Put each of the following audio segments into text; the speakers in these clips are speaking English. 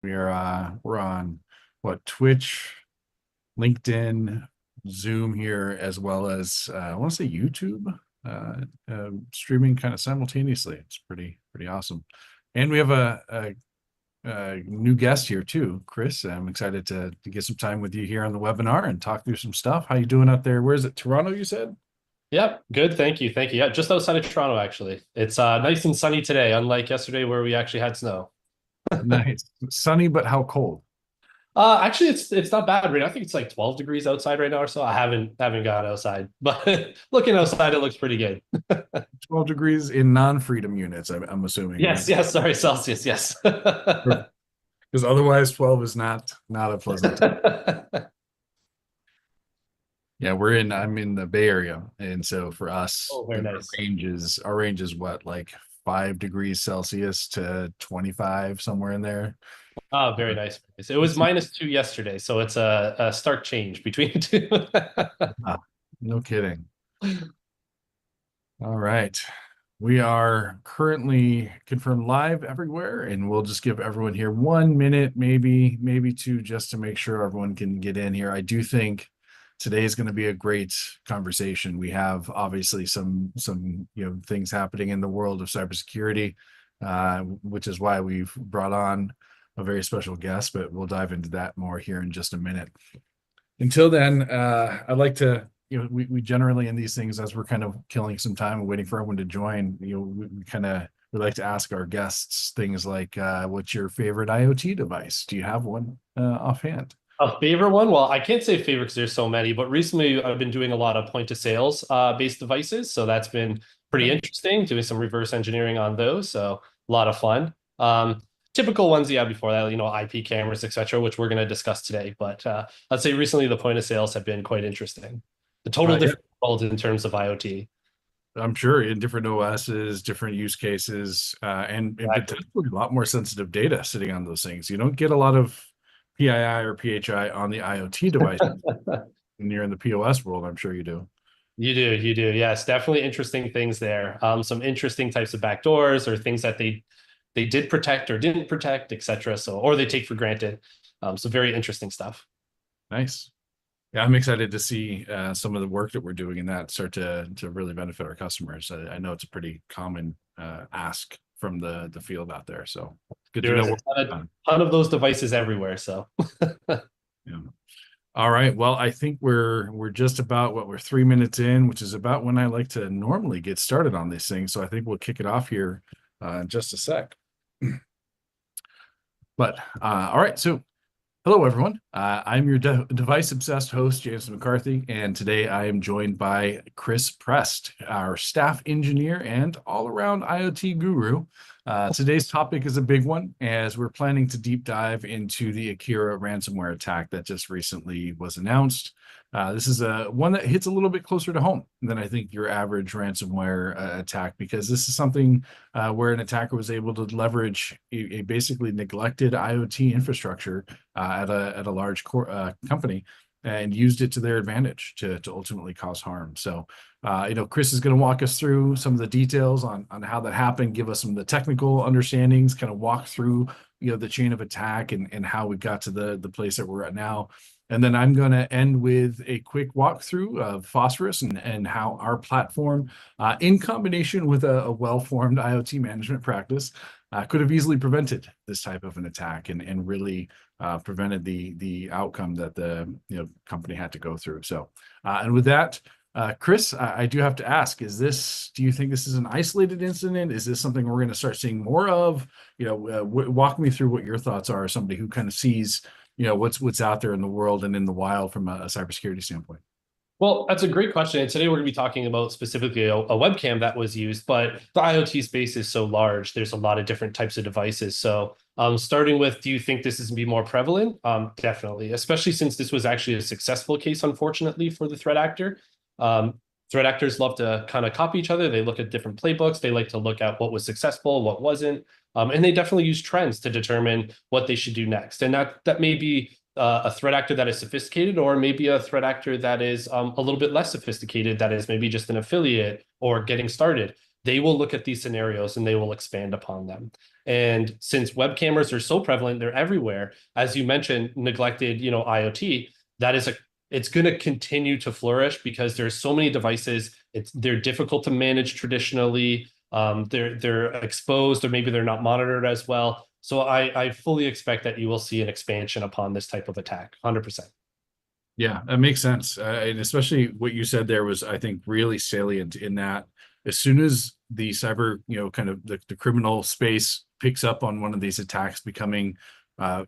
We're on what, Twitch, LinkedIn, Zoom here, as well as I want to say YouTube, streaming kind of simultaneously. It's pretty awesome. And we have a new guest here too, Chris. I'm excited to get some time with you here on the webinar and talk through some stuff. How you doing out there? Where is it? Toronto, you said? Yep, good. Thank you. Thank you. Yeah, just outside of Toronto, actually. It's nice and sunny today, unlike yesterday where we actually had snow. Nice. Sunny, but how cold? Actually, it's not bad right now. I think it's like 12 degrees outside right now or so. I haven't gone outside, but looking outside, it looks pretty good. 12 degrees in non-freedom units, I'm assuming, right? Yes, yes. Sorry, Celsius. Yes. Because otherwise 12 is not a pleasant. Yeah, I'm in the Bay Area, and so for us, Oh, very nice. our range is what, like 5 degrees Celsius to 25, somewhere in there. Oh, very nice. It was -2 yesterday, so it's a stark change between the two. Ah, no kidding. All right. We are currently confirmed live everywhere, and we'll just give everyone here 1 minute, maybe two, just to make sure everyone can get in here. I do think today is going to be a great conversation. We have obviously some things happening in the world of cybersecurity, which is why we've brought on a very special guest, but we'll dive into that more here in just a minute. Until then, I'd like to, we generally in these things, as we're kind of killing some time and waiting for everyone to join, we like to ask our guests things like, what's your favorite IoT device? Do you have one offhand? A favorite one? Well, I can't say favorite because there's so many, but recently I've been doing a lot of point of sales based devices. So that's been pretty Okay. interesting, doing some reverse engineering on those. So a lot of fun. Typical ones, yeah, before that, IP cameras, etc., which we're going to discuss today. But I'd say recently the point of sales have been quite interesting. The total Yeah, different world in terms of IoT. I'm sure in different OSs, different use cases, and Exactly. potentially a lot more sensitive data sitting on those things. You don't get a lot of PII or PHI on the IoT device when you're in the POS world. I'm sure you do. You do. Yes, definitely interesting things there. Some interesting types of backdoors or things that they did protect or didn't protect, etc. So, or they take for granted. So very interesting stuff. Nice. Yeah, I'm excited to see some of the work that we're doing in that start to really benefit our customers. I know it's a pretty common ask from the field out there, so good to There know is a what ton we're of, on. ton of those devices everywhere. So Yeah. All right. Well, I think we're just about we're 3 minutes in, which is about when I like to normally get started on these things. So I think we'll kick it off here in just a sec. But all right. So hello, everyone. I'm your device-obsessed host, James McCarthy, and today I am joined by Chris Prest, our staff engineer and all-around IoT guru. Today's topic is a big one, as we're planning to deep dive into the Akira ransomware attack that just recently was announced. This is one that hits a little bit closer to home than I think your average ransomware attack, because this is something where an attacker was able to leverage a basically neglected IoT infrastructure at a large company and used it to their advantage to ultimately cause harm. So, Chris is going to walk us through some of the details on how that happened, give us some of the technical understandings, kind of walk through the chain of attack and how we got to the place that we're at now. And then I'm going to end with a quick walkthrough of Phosphorus and how our platform, in combination with a well-formed IoT management practice, could have easily prevented this type of an attack and really prevented the outcome that the company had to go through. So, and with that, Chris, I do have to ask: do you think this is an isolated incident? Is this something we're going to start seeing more of? Walk me through what your thoughts are as somebody who kind of sees what's out there in the world and in the wild from a cybersecurity standpoint. well, that's a great question. And today we're going to be talking about specifically a webcam that was used, but the IoT space is so large. There's a lot of different types of devices. So starting with, do you think this is going to be more prevalent? Definitely, especially since this was actually a successful case, unfortunately, for the threat actor. Threat actors love to kind of copy each other. They look at different playbooks. They like to look at what was successful, what wasn't. And they definitely use trends to determine what they should do next. And that may be a threat actor that is sophisticated, or maybe a threat actor that is a little bit less sophisticated, that is maybe just an affiliate or getting started. they will look at these scenarios and they will expand upon them. And since web cameras are so prevalent, they're everywhere, as you mentioned, neglected, IoT, it's going to continue to flourish because there's so many devices. They're difficult to manage traditionally. They're exposed, or maybe they're not monitored as well. So I fully expect that you will see an expansion upon this type of attack, 100%. Yeah, that makes sense. And especially what you said there was, I think, really salient in that as soon as the cyber, kind of the criminal space picks up on one of these attacks becoming,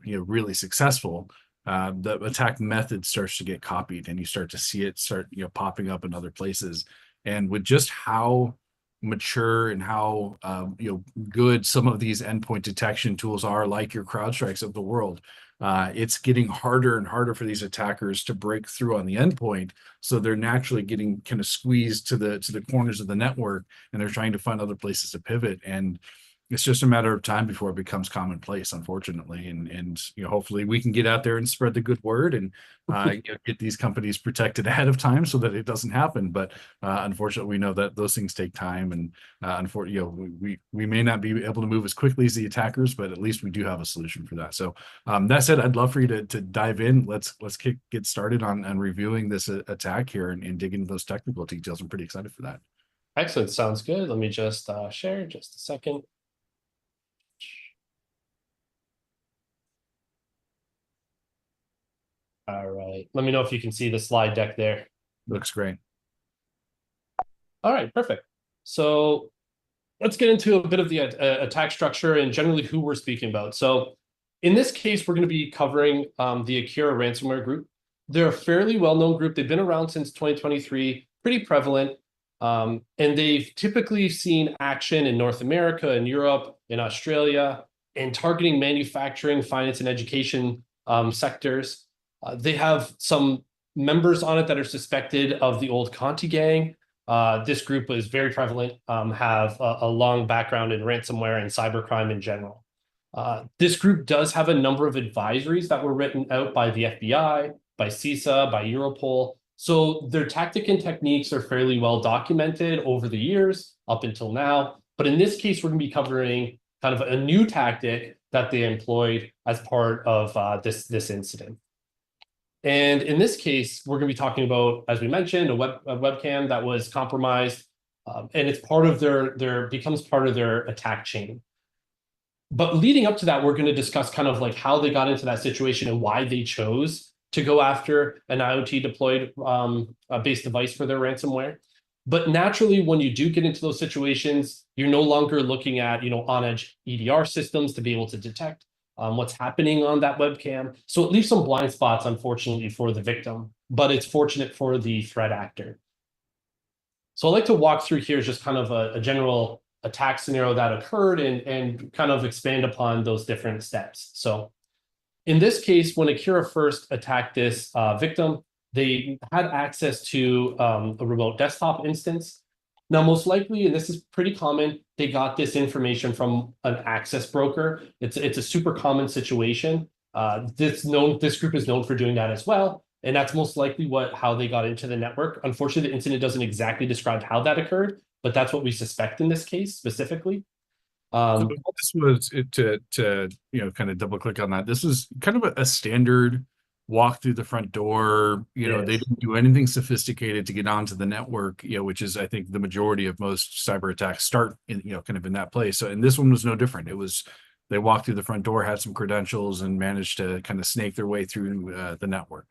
really successful, the attack method starts to get copied, and you start to see it start, popping up in other places. And with just how mature and how good some of these endpoint detection tools are, like your CrowdStrikes of the world, it's getting harder and harder for these attackers to break through on the endpoint. So they're naturally getting kind of squeezed to the corners of the network, and they're trying to find other places to pivot. And it's just a matter of time before it becomes commonplace, unfortunately. And hopefully we can get out there and spread the good word and get these companies protected ahead of time so that it doesn't happen. But unfortunately, we know that those things take time, and unfortunately, we may not be able to move as quickly as the attackers, but at least we do have a solution for that. So that said, I'd love for you to dive in. Let's get started on reviewing this attack here and dig into those technical details. I'm pretty excited for that. Excellent. Sounds good. Let me just share just a second. All right. Let me know if you can see the slide deck there. Looks great. All right, perfect. So let's get into a bit of the attack structure and generally who we're speaking about. So in this case, we're going to be covering the Akira ransomware group. They're a fairly well-known group. They've been around since 2023, pretty prevalent. And they've typically seen action in North America, in Europe, in Australia, and targeting manufacturing, finance, and education sectors. They have some members on it that are suspected of the old Conti gang. This group is very prevalent, have a long background in ransomware and cybercrime in general. This group does have a number of advisories that were written out by the FBI, by CISA, by Europol. So their tactic and techniques are fairly well documented over the years up until now. But in this case, we're going to be covering kind of a new tactic that they employed as part of this incident. And in this case, we're going to be talking about, as we mentioned, a webcam that was compromised, and it's part of becomes part of their attack chain. But leading up to that, we're going to discuss kind of like how they got into that situation and why they chose to go after an IoT deployed based device for their ransomware. But naturally, when you do get into those situations, you're no longer looking at on-edge EDR systems to be able to detect what's happening on that webcam. So it leaves some blind spots, unfortunately, for the victim, but it's fortunate for the threat actor. So I'd like to walk through here just kind of a general attack scenario that occurred and kind of expand upon those different steps. So in this case, when Akira first attacked this victim, they had access to a remote desktop instance. Now, most likely, and this is pretty common, they got this information from an access broker. It's a super common situation. This group is known for doing that as well, and that's most likely how they got into the network. Unfortunately, the incident doesn't exactly describe how that occurred, but that's what we suspect in this case specifically. So this was to kind of double click on that. This is kind of a standard walk through the front door. They didn't do anything sophisticated to get onto the network, which is, I think, the majority of most cyber attacks start in, kind of in that place. So, and this one was no different. It was, they walked through the front door, had some credentials, and managed to kind of snake their way through the network.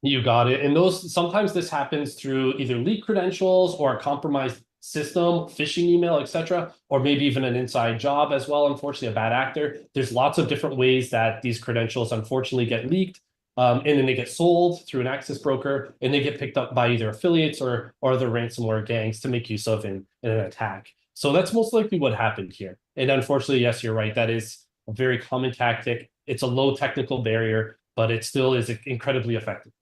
You got it. And sometimes this happens through either leaked credentials or a compromised system, phishing email, etc., or maybe even an inside job as well. Unfortunately, a bad actor. There's lots of different ways that these credentials unfortunately get leaked. And then they get sold through an access broker, and they get picked up by either affiliates or the ransomware gangs to make use of in an attack. So that's most likely what happened here. And unfortunately, yes, you're right. That is a very common tactic. It's a low technical barrier, but it still is incredibly effective.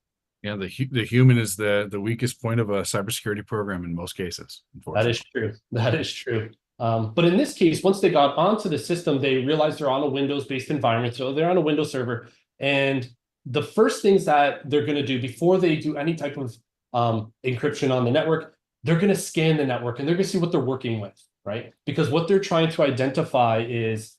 Yeah, the human is the weakest point of a cybersecurity program in most cases. That is true. That is true. But in this case, once they got onto the system, they realized they're on a Windows-based environment. So they're on a Windows server, and the first things that they're going to do before they do any type of encryption on the network, they're going to scan the network and they're going to see what they're working with. right? Because what they're trying to identify is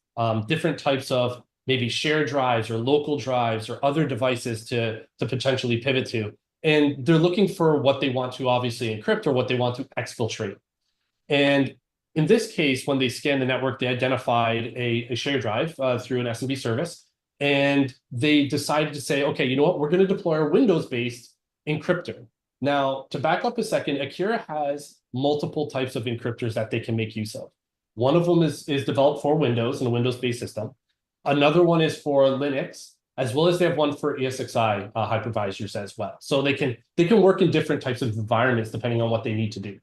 different types of maybe shared drives or local drives or other devices to potentially pivot to. And they're looking for what they want to obviously encrypt or what they want to exfiltrate. And in this case, when they scanned the network, they identified a shared drive through an SMB service. And they decided to say, okay, you know what? We're going to deploy a Windows-based encryptor. Now, to back up a second, Akira has multiple types of encryptors that they can make use of. One of them is developed for Windows and a Windows-based system. Another one is for Linux, as well as they have one for ESXi hypervisors as well. So they can work in different types of environments depending on what they need to do.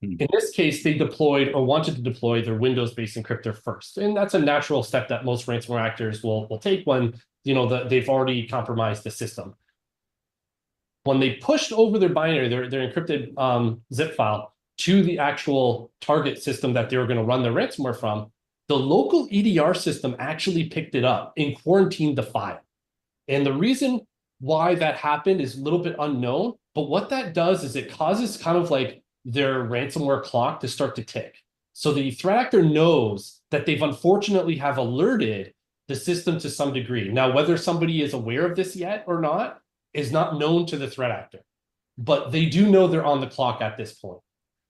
In this case, they deployed or wanted to deploy their Windows-based encryptor first. And that's a natural step that most ransomware actors will take when they've already compromised the system. When they pushed over their binary, their encrypted zip file to the actual target system that they were going to run the ransomware from, the local EDR system actually picked it up and quarantined the file. And the reason why that happened is a little bit unknown, but what that does is it causes kind of like their ransomware clock to start to tick. So the threat actor knows that they've unfortunately have alerted the system to some degree. Now, whether somebody is aware of this yet or not is not known to the threat actor, but they do know they're on the clock at this point.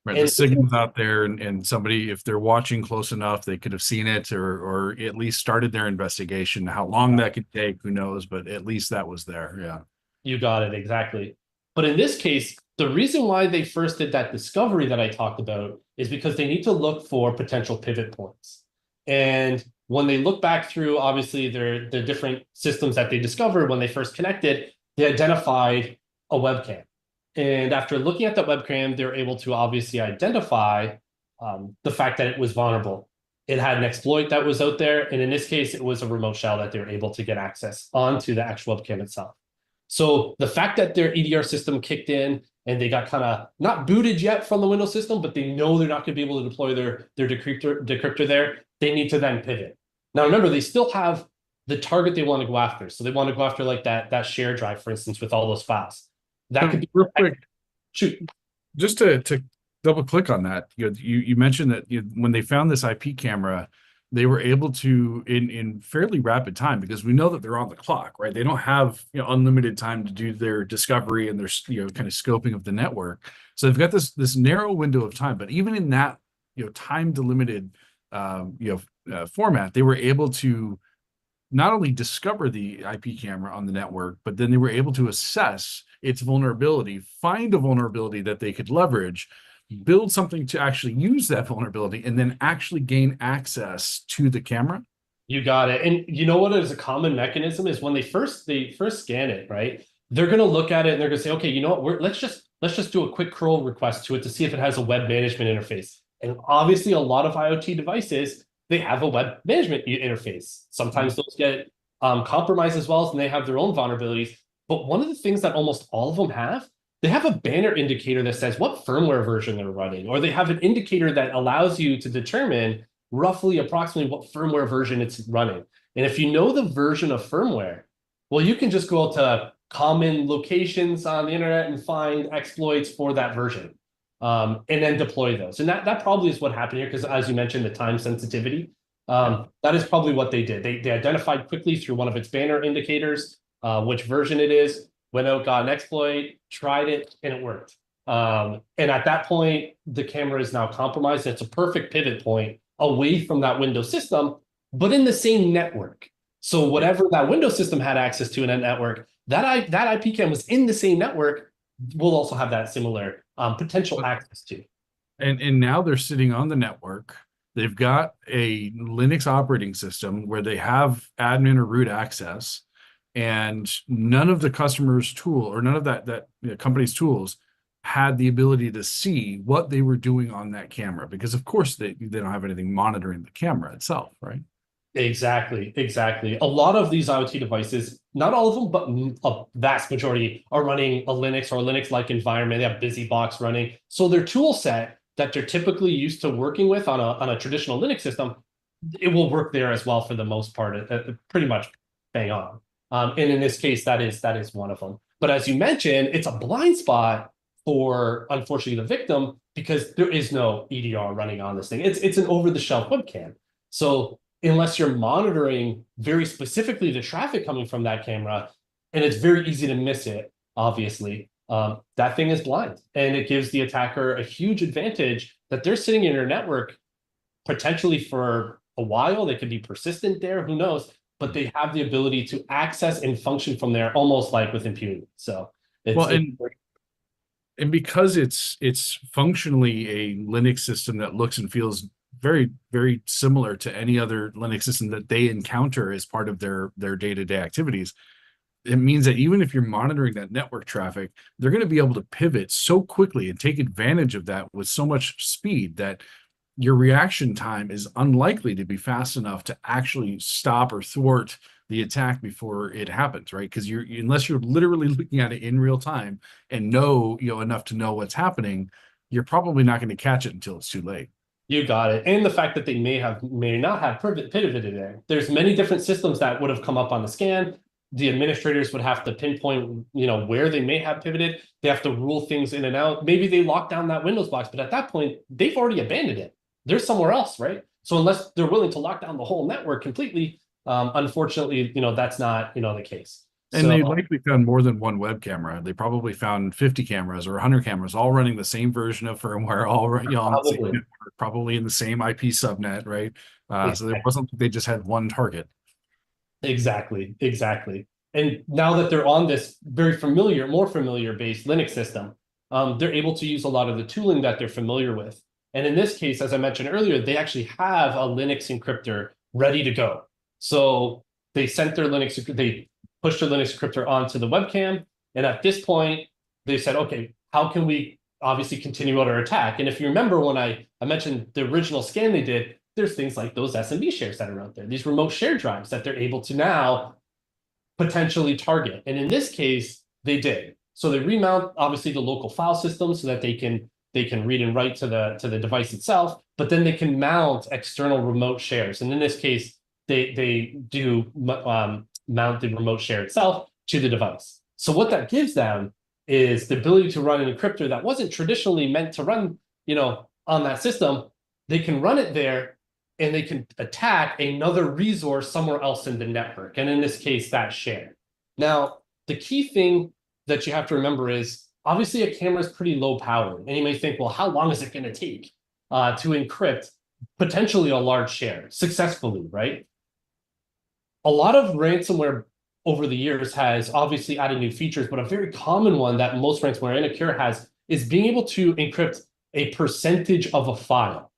Right, the signal's out there, and somebody, if they're watching close enough, they could have seen it or at least started their investigation. How long that could take, who knows, but at least that was there. Yeah. You got it, exactly. But in this case, the reason why they first did that discovery that I talked about is because they need to look for potential pivot points. And when they look back through, obviously, the different systems that they discovered when they first connected, they identified a webcam. And after looking at that webcam, they're able to obviously identify the fact that it was vulnerable. It had an exploit that was out there. And in this case, it was a remote shell that they were able to get access onto the actual webcam itself. So the fact that their EDR system kicked in and they got kind of not booted yet from the Windows system, but they know they're not going to be able to deploy their decryptor there, they need to then pivot. Now, remember, they still have the target they want to go after. So they want to go after like that shared drive, for instance, with all those files. That could be real quick. Shoot. Just to double click on that, you mentioned that when they found this IP camera, they were able to in fairly rapid time, because we know that they're on the clock, right? They don't have unlimited time to do their discovery and their kind of scoping of the network. So they've got this narrow window of time, but even in that time delimited format, they were able to not only discover the IP camera on the network, but then they were able to assess its vulnerability, find a vulnerability that they could leverage, build something to actually use that vulnerability, and then actually gain access to the camera. You got it. And you know what is a common mechanism is when they first scan it, right? They're going to look at it and they're going to say, okay, you know what? Let's just do a quick curl request to it to see if it has a web management interface. And obviously, a lot of IoT devices, they have a web management interface. Sometimes those get compromised as well, and they have their own vulnerabilities. But one of the things that almost all of them have, they have a banner indicator that says what firmware version they're running, or they have an indicator that allows you to determine roughly approximately what firmware version it's running. And if you know the version of firmware, well, you can just go to common locations on the internet and find exploits for that version. And then deploy those. And that probably is what happened here, because as you mentioned, the time sensitivity, that is probably what they did. They identified quickly through one of its banner indicators which version it is, went out, got an exploit, tried it, and it worked. And at that point, the camera is now compromised. It's a perfect pivot point away from that Windows system, but in the same network. So whatever that Windows system had access to in that network, that IP cam was in the same network, will also have that similar potential access to. And now they're sitting on the network. They've got a Linux operating system where they have admin or root access, and none of the customer's tool or none of that company's tools had the ability to see what they were doing on that camera, because of course they don't have anything monitoring the camera itself, right? Exactly. A lot of these IoT devices, not all of them, but a vast majority are running a Linux or a Linux-like environment. They have BusyBox running. So their tool set that they're typically used to working with on a traditional Linux system, it will work there as well for the most part, pretty much bang on. And in this case, that is one of them. But as you mentioned, it's a blind spot for, unfortunately, the victim, because there is no EDR running on this thing. It's an over-the-shelf webcam. So unless you're monitoring very specifically the traffic coming from that camera, and it's very easy to miss it, obviously, that thing is blind. And it gives the attacker a huge advantage that they're sitting in your network potentially for a while. They could be persistent there, who knows? But they have the ability to access and function from there almost like with impunity. So Well, it's and because it's functionally a Linux system that looks and feels very, very similar to any other Linux system that they encounter as part of their day-to-day activities, it means that even if you're monitoring that network traffic, they're going to be able to pivot so quickly and take advantage of that with so much speed that your reaction time is unlikely to be fast enough to actually stop or thwart the attack before it happens, right? Because unless you're literally looking at it in real time and know, enough to know what's happening, you're probably not going to catch it until it's too late. You got it. And the fact that they may not have pivoted there. There's many different systems that would have come up on the scan. The administrators would have to pinpoint, where they may have pivoted. They have to rule things in and out. Maybe they lock down that Windows box, but at that point, they've already abandoned it. They're somewhere else, right? So unless they're willing to lock down the whole network completely, unfortunately, that's not, the case. And So they likely found more than one web camera. They probably found 50 cameras or 100 cameras, all running the same version of firmware, all on the same probably, network, probably in the same IP subnet, right? So it exactly. wasn't like they just had one target. Exactly, exactly. And now that they're on this very familiar, more familiar based Linux system, they're able to use a lot of the tooling that they're familiar with. And in this case, as I mentioned earlier, they actually have a Linux encryptor ready to go. So they sent their they pushed their Linux encryptor onto the webcam. And at this point, they said, okay, how can we obviously continue out our attack? And if you remember when I mentioned the original scan they did, there's things like those SMB shares that are out there, these remote share drives that they're able to now potentially target. And in this case, they did. So they remount obviously the local file system so that they can read and write to the device itself, but then they can mount external remote shares. And in this case, they do mount the remote share itself to the device. So what that gives them is the ability to run an encryptor that wasn't traditionally meant to run, on that system. They can run it there and they can attack another resource somewhere else in the network. And in this case, that's shared. Now, the key thing that you have to remember is obviously a camera is pretty low powered. And you may think, well, how long is it going to take to encrypt potentially a large share successfully, right? A lot of ransomware over the years has obviously added new features, but a very common one that most ransomware and Akira has is being able to encrypt a percentage of a file.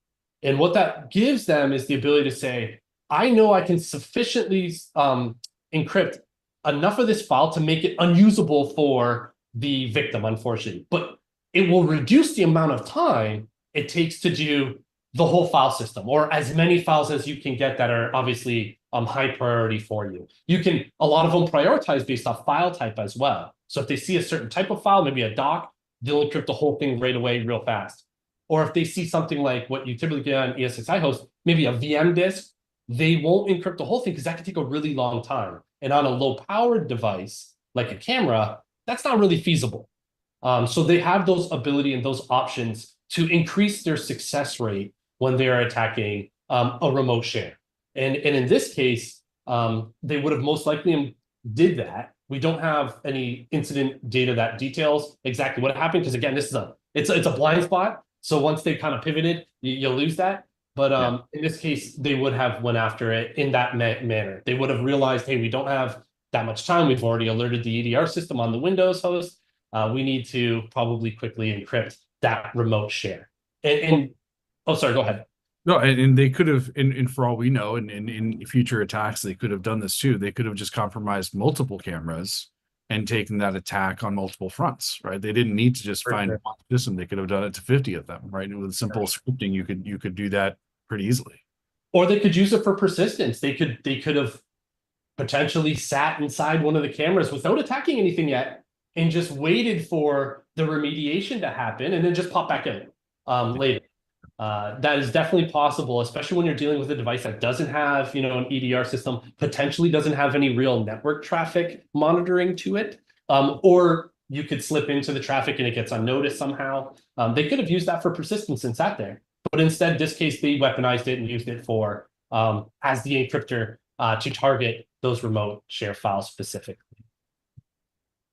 And what that gives them is the ability to say, I know I can sufficiently encrypt enough of this file to make it unusable for the victim, unfortunately. But it will reduce the amount of time it takes to do the whole file system, or as many files as you can get that are obviously high priority for you. You can, a lot of them prioritize based off file type as well. So if they see a certain type of file, maybe a doc, they'll encrypt the whole thing right away, real fast. Or if they see something like what you typically get on ESXi host, maybe a VM disk, they won't encrypt the whole thing because that can take a really long time. And on a low-powered device, like a camera, that's not really feasible. So they have those ability and those options to increase their success rate when they are attacking a remote share. And in this case, they would have most likely did that. We don't have any incident data that details exactly what happened because again, this is it's a blind spot. So once they kind of pivoted, you lose that. But in this case, they would have went after it in that manner. They would have realized, hey, we don't have that much time. We've already alerted the EDR system on the Windows host. We need to probably quickly encrypt that remote share. And oh, sorry, go ahead. No, and they could have, and for all we know, and in future attacks, they could have done this too. They could have just compromised multiple cameras and taken that attack on multiple fronts, right? They didn't need to just find one system. They could have done it to 50 of them, right? And with simple scripting, you could do that pretty easily. Or they could use it for persistence. They could have potentially sat inside one of the cameras without attacking anything yet and just waited for the remediation to happen and then just pop back in later. That is definitely possible, especially when you're dealing with a device that doesn't have, an EDR system, potentially doesn't have any real network traffic monitoring to it, or you could slip into the traffic and it gets unnoticed somehow. They could have used that for persistence and sat there, but instead, in this case, they weaponized it and used it for as the encryptor to target those remote share files specifically.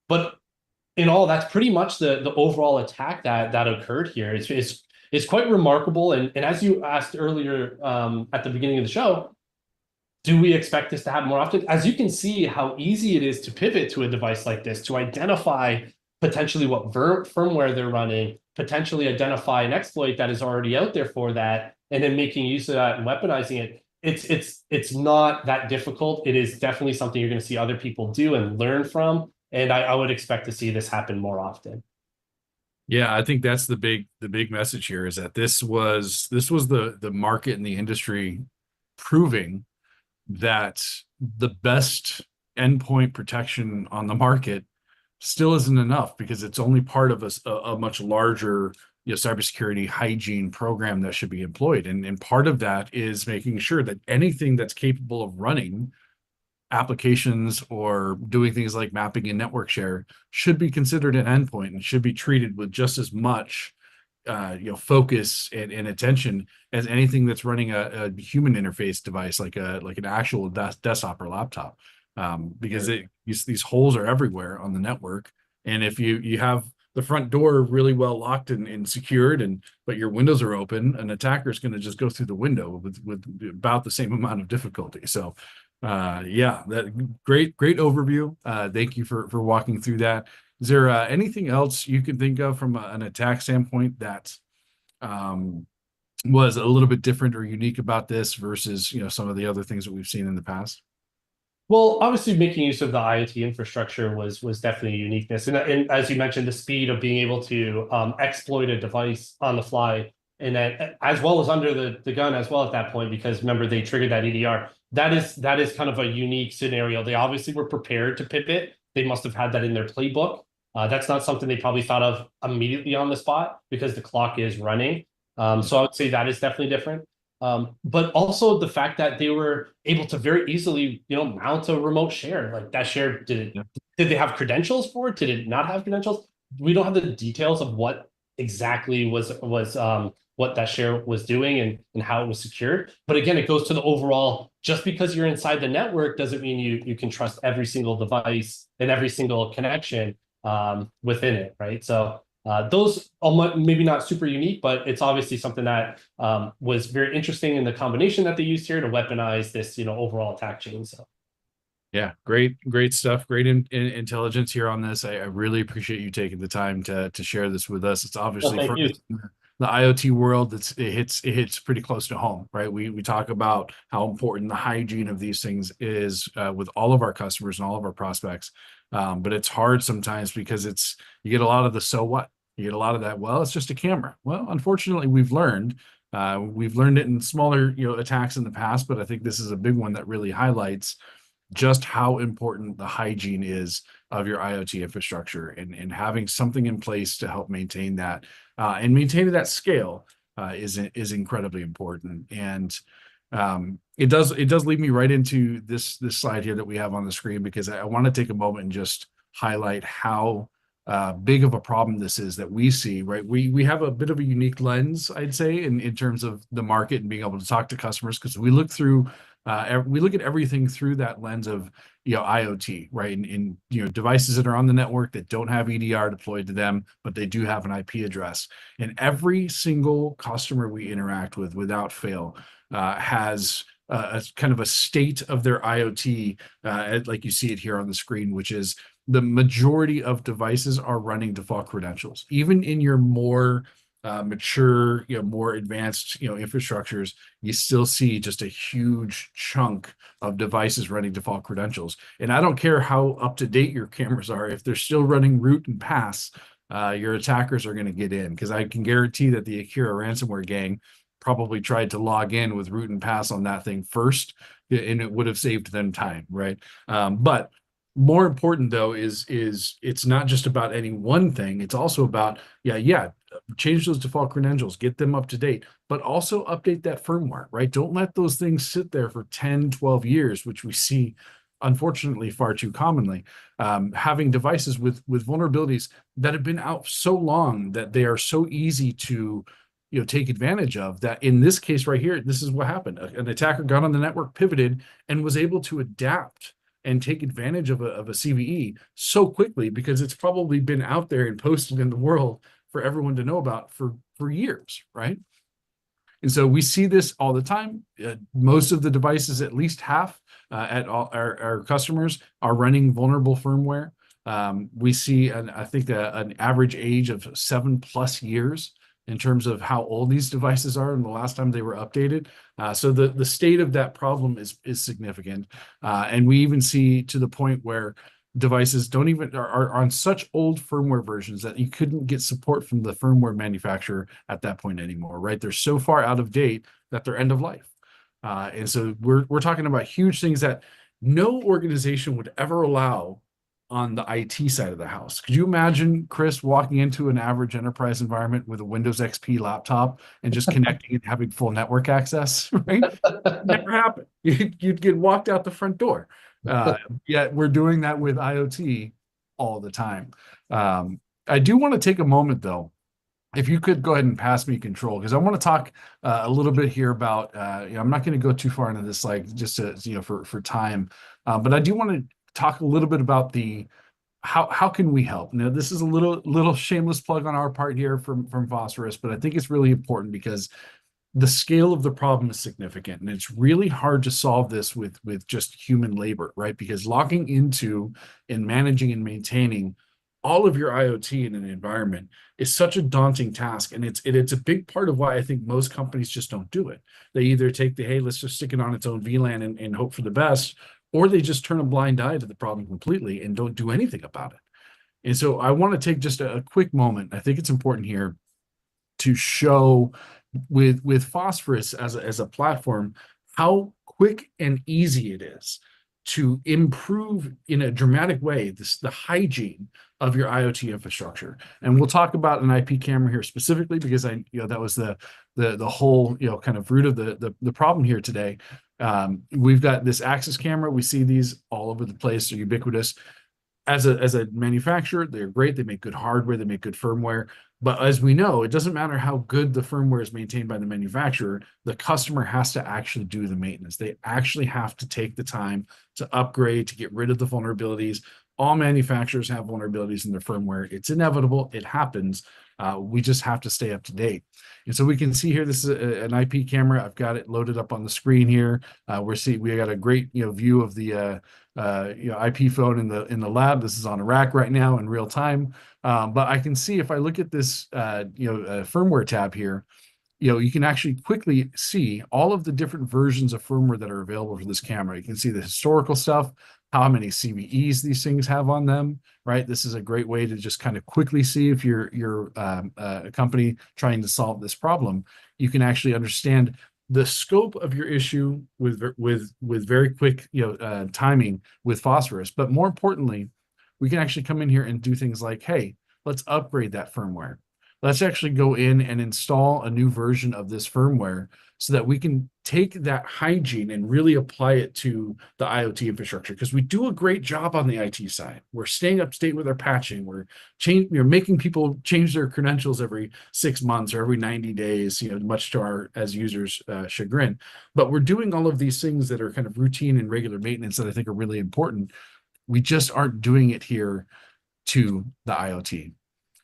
But in all, that's pretty much the overall attack that occurred here. It's quite remarkable. And as you asked earlier at the beginning of the show, do we expect this to happen more often? As you can see how easy it is to pivot to a device like this, to identify potentially what firmware they're running, potentially identify an exploit that is already out there for that, and then making use of that and weaponizing it. It's not that difficult. It is definitely something you're going to see other people do and learn from. And I would expect to see this happen more often. Yeah, I think that's the big message here is that this was the market and the industry proving that the best endpoint protection on the market still isn't enough because it's only part of a much larger cybersecurity hygiene program that should be employed. And part of that is making sure that anything that's capable of running applications or doing things like mapping and network share should be considered an endpoint and should be treated with just as much focus and attention as anything that's running a human interface device like an actual desktop or laptop, because these holes are everywhere on the network. And if you have the front door really well locked and secured, but your windows are open, an attacker is going to just go through the window with about the same amount of difficulty. So yeah, that great overview. Thank you for walking through that. Is there anything else you can think of from an attack standpoint that was a little bit different or unique about this versus some of the other things that we've seen in the past? Well, obviously, making use of the IoT infrastructure was definitely a uniqueness, and as you mentioned, the speed of being able to exploit a device on the fly, and that as well as under the gun as well at that point, because remember they triggered that EDR. That is kind of a unique scenario. They obviously were prepared to pivot. They must have had that in their playbook. That's not something they probably thought of immediately on the spot because the clock is running. So I would say that is definitely different. But also the fact that they were able to very easily, mount a remote share. Like that share, did they have credentials for it? Did it not have credentials? We don't have the details of what exactly was what that share was doing and how it was secured. But again, it goes to the overall, just because you're inside the network doesn't mean you can trust every single device and every single connection within it, right? So those are maybe not super unique, but it's obviously something that was very interesting in the combination that they used here to weaponize this, overall attack chain. So. Yeah, great stuff. Great intelligence here on this. I really appreciate you taking the time to share this with us. It's Well, obviously thank for you. the IoT world, it hits pretty close to home, right? We talk about how important the hygiene of these things is with all of our customers and all of our prospects. But it's hard sometimes because you get a lot of the so what? You get a lot of that, well, it's just a camera. Well, unfortunately, we've learned it in smaller, attacks in the past, but I think this is a big one that really highlights just how important the hygiene is of your IoT infrastructure and having something in place to help maintain that and maintain that scale is incredibly important. And it does lead me right into this slide here that we have on the screen, because I want to take a moment and just highlight how big of a problem this is that we see, right? We have a bit of a unique lens, I'd say, in terms of the market and being able to talk to customers, because we look at everything through that lens of IoT, right? And devices that are on the network that don't have EDR deployed to them, but they do have an IP address. And every single customer we interact with, without fail, has a kind of a state of their IoT, like you see it here on the screen, which is the majority of devices are running default credentials. Even in your more mature, more advanced, infrastructures, you still see just a huge chunk of devices running default credentials. And I don't care how up to date your cameras are, if they're still running root and pass, your attackers are going to get in, because I can guarantee that the Akira ransomware gang probably tried to log in with root and pass on that thing first, and it would have saved them time, right? But more important though is it's not just about any one thing. It's also about change those default credentials, get them up to date, but also update that firmware, right? Don't let those things sit there for 10, 12 years, which we see unfortunately far too commonly, having devices with vulnerabilities that have been out so long that they are so easy to take advantage of, that in this case right here, this is what happened. An attacker got on the network, pivoted, and was able to adapt and take advantage of a CVE so quickly because it's probably been out there and posted in the world for everyone to know about for years, right? And so we see this all the time. Most of the devices, at least half at all our customers, are running vulnerable firmware. We see, I think, an average age of 7+ years in terms of how old these devices are and the last time they were updated. So the state of that problem is significant. And we even see to the point where devices don't even are on such old firmware versions that you couldn't get support from the firmware manufacturer at that point anymore, right? They're so far out of date that they're end of life. And so we're talking about huge things that no organization would ever allow on the IT side of the house. Could you imagine, Chris, walking into an average enterprise environment with a Windows XP laptop and just connecting and having full network access, right? Never happened. You'd get walked out the front door. Yet we're doing that with IoT all the time. I do want to take a moment, though, if you could go ahead and pass me control, because I want to talk a little bit here about, I'm not going to go too far into this, like just to, for time, but I do want to talk a little bit about the how can we help? Now, this is a little shameless plug on our part here from Phosphorus, but I think it's really important because the scale of the problem is significant, and it's really hard to solve this with just human labor, right? Because logging into and managing and maintaining all of your IoT in an environment is such a daunting task, and it's a big part of why I think most companies just don't do it. They either take the, hey, let's just stick it on its own VLAN and hope for the best, or they just turn a blind eye to the problem completely and don't do anything about it. And so I want to take just a quick moment. I think it's important here to show with Phosphorus as a platform how quick and easy it is to improve in a dramatic way the hygiene of your IoT infrastructure. And we'll talk about an IP camera here specifically because that was the whole kind of root of the problem here today. We've got this access camera. We see these all over the place. They're ubiquitous. As a manufacturer, they're great. They make good hardware. They make good firmware. But as we know, it doesn't matter how good the firmware is maintained by the manufacturer. The customer has to actually do the maintenance. They actually have to take the time to upgrade, to get rid of the vulnerabilities. All manufacturers have vulnerabilities in their firmware. It's inevitable. It happens. We just have to stay up to date. And so we can see here, this is an IP camera. I've got it loaded up on the screen here. We got a great view of the IP phone in the lab. This is on a rack right now in real time. But I can see if I look at this firmware tab here, you can actually quickly see all of the different versions of firmware that are available for this camera. You can see the historical stuff, how many CVEs these things have on them, right? This is a great way to just kind of quickly see if you're a company trying to solve this problem. You can actually understand the scope of your issue with very quick timing with Phosphorus. But more importantly, we can actually come in here and do things like, hey, let's upgrade that firmware. Let's actually go in and install a new version of this firmware so that we can take that hygiene and really apply it to the IoT infrastructure, because we do a great job on the IT side. We're staying up to date with our patching. We're making people change their credentials every 6 months or every 90 days, much to our as users chagrin. But we're doing all of these things that are kind of routine and regular maintenance that I think are really important. We just aren't doing it here to the IoT.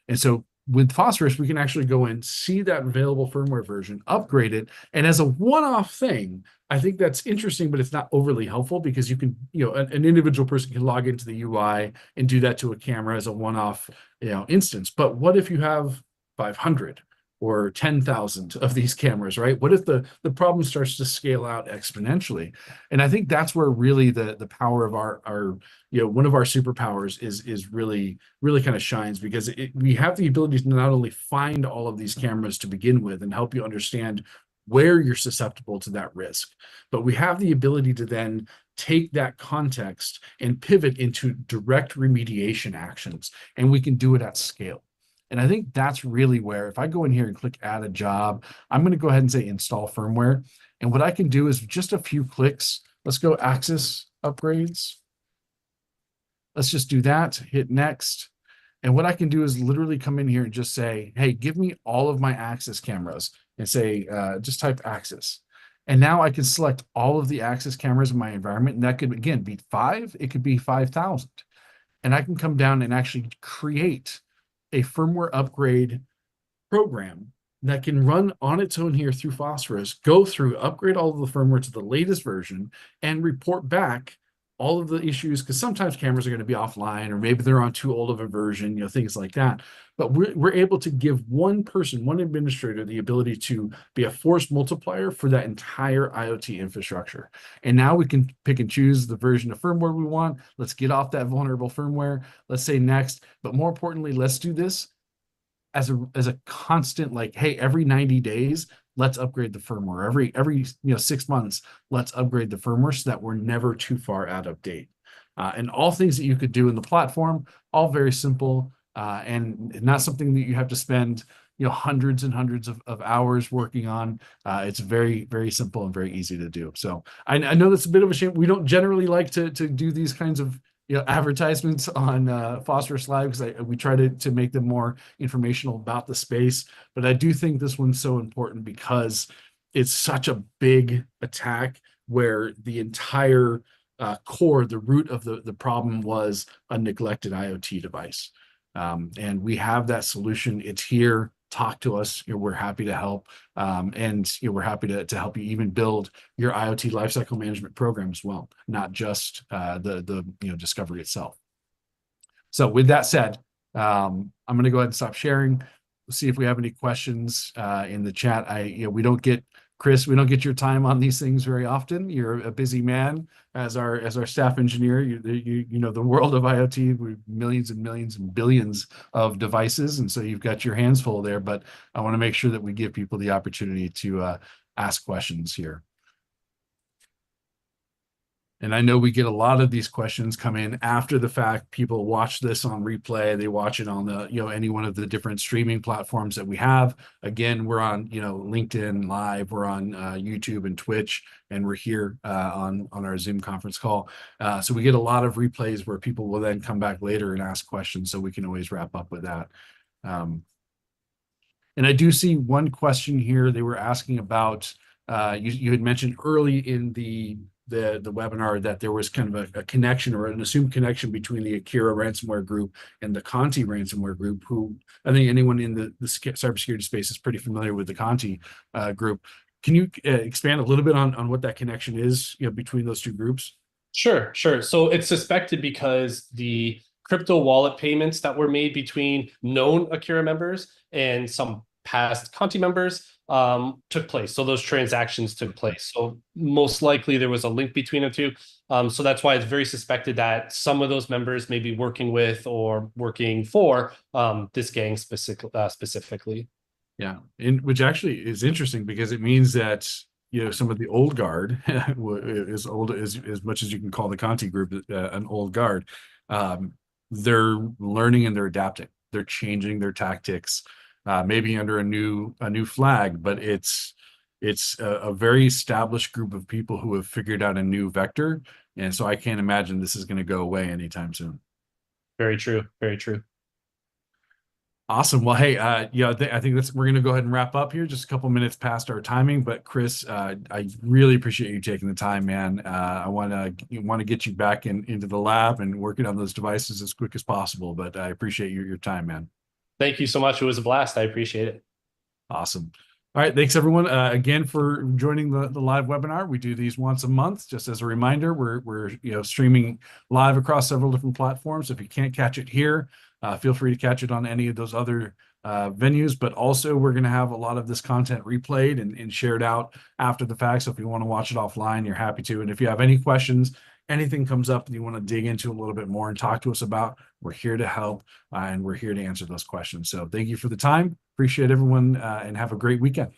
And so with Phosphorus, we can actually go in, see that available firmware version, upgrade it. And as a one-off thing, I think that's interesting, but it's not overly helpful because you can, an individual person can log into the UI and do that to a camera as a one-off, instance. But what if you have 500 or 10,000 of these cameras, right? What if the problem starts to scale out exponentially? And I think that's where really the power of our one of our superpowers is really kind of shines, because we have the ability to not only find all of these cameras to begin with and help you understand where you're susceptible to that risk, but we have the ability to then take that context and pivot into direct remediation actions, and we can do it at scale. And I think that's really where, if I go in here and click add a job, I'm going to go ahead and say install firmware. And what I can do is just a few clicks. Let's go access upgrades. Let's just do that, hit next. And what I can do is literally come in here and just say, hey, give me all of my access cameras and say, just type access. And now I can select all of the access cameras in my environment. And that could, again, be 5, it could be 5,000. And I can come down and actually create a firmware upgrade program that can run on its own here through Phosphorus, go through, upgrade all of the firmware to the latest version, and report back all of the issues, because sometimes cameras are going to be offline, or maybe they're on too old of a version, things like that. But we're able to give one person, one administrator, the ability to be a force multiplier for that entire IoT infrastructure. And now we can pick and choose the version of firmware we want. Let's get off that vulnerable firmware. Let's say next. But more importantly, let's do this as a constant, like, hey, every 90 days, let's upgrade the firmware. Every 6 months, let's upgrade the firmware so that we're never too far out of date. And all things that you could do in the platform, all very simple, and not something that you have to spend hundreds and hundreds of hours working on. It's very, very simple and very easy to do. So I know that's a bit of a shame. We don't generally like to do these kinds of advertisements on Phosphorus Live, because we try to make them more informational about the space. But I do think this one's so important because it's such a big attack where the entire core, the root of the problem was a neglected IoT device. And we have that solution. It's here. Talk to us. We're happy to help. And we're happy to help you even build your IoT lifecycle management program as well, not just the discovery itself. So with that said, I'm going to go ahead and stop sharing. We'll see if we have any questions in the chat. We don't get Chris, we don't get your time on these things very often. You're a busy man as our staff engineer. You know the world of IoT with millions and millions and billions of devices, and so you've got your hands full there. But I want to make sure that we give people the opportunity to ask questions here. And I know we get a lot of these questions come in after the fact. People watch this on replay. They watch it on the, any one of the different streaming platforms that we have. Again, we're on, LinkedIn Live, we're on YouTube and Twitch, and we're here on our Zoom conference call. So we get a lot of replays where people will then come back later and ask questions, so we can always wrap up with that. And I do see one question here. They were asking about, you had mentioned early in the webinar that there was kind of a connection, or an assumed connection, between the Akira ransomware group and the Conti ransomware group, who I think anyone in the cybersecurity space is pretty familiar with the Conti group. Can you expand a little bit on what that connection is between those two groups? Sure. So it's suspected because the crypto wallet payments that were made between known Akira members and some past Conti members took place. So those transactions took place. So most likely there was a link between the two. So that's why it's very suspected that some of those members may be working with or working for this gang specifically. Yeah, and which actually is interesting, because it means that some of the old guard, as old as much as you can call the Conti group an old guard, they're learning and they're adapting. They're changing their tactics, maybe under a new flag, but it's a very established group of people who have figured out a new vector, and so I can't imagine this is going to go away anytime soon. Very true. Very true. Awesome. Well, hey, I think we're going to go ahead and wrap up here. Just a couple minutes past our timing, but Chris, I really appreciate you taking the time, man. I want to get you back into the lab and working on those devices as quick as possible. But I appreciate your time, man. Thank you so much. It was a blast. I appreciate it. Awesome. All right. Thanks, everyone, again for joining the live webinar. We do these once a month. Just as a reminder, we're streaming live across several different platforms. If you can't catch it here, feel free to catch it on any of those other venues. But also, we're going to have a lot of this content replayed and shared out after the fact. So if you want to watch it offline, you're happy to. And if you have any questions, anything comes up that you want to dig into a little bit more and talk to us about, we're here to help, and we're here to answer those questions. So thank you for the time. Appreciate everyone, and have a great weekend.